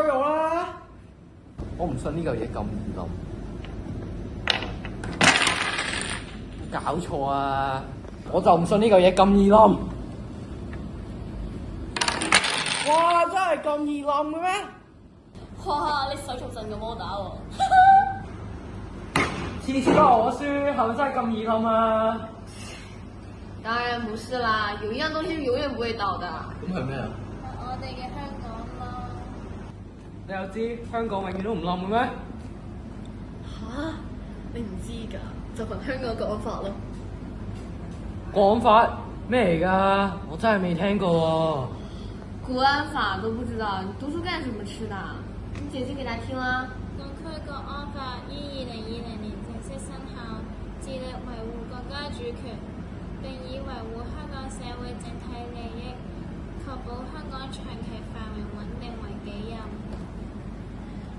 吹我啦！我唔信呢嚿嘢咁易冧。搞錯啊！我就唔信呢嚿嘢咁易冧。哇！真係咁易冧嘅咩？哇！你手仲震過摩打喎。次次都係我輸，係咪真係咁易冧啊？當然不是啦，有一樣東西是永遠不會倒的。咁係咩啊？我哋嘅香港咯。你又知香港永遠都唔冧嘅咩？吓？你唔知㗎？就憑香港國安法咯。國安法咩嚟㗎？我真係未聽過喎。國安法都不知道，你讀書幹什麼吃的？你解釋給他聽啦。港區國安法於2020年正式生效，致力維護國家主權，並以維護香港社會整體利益，確保香港長期繁榮穩定為己任。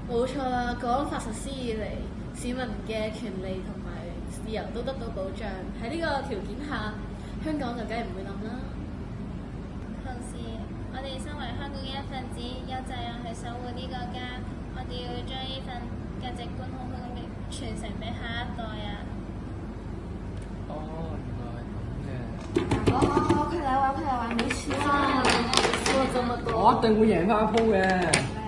冇錯啦，國安法實施以嚟，市民嘅權利同埋自由都得到保障。喺呢個條件下，香港就梗係唔會冧啦。同時，我哋身為香港嘅一份子，有責任去守護呢個家。我哋要將呢份價值觀好好咁傳承俾下一代啊！哦，原來係咁嘅。好，快來玩，沒事啦。說了這麼多，我一定會贏翻一鋪嘅。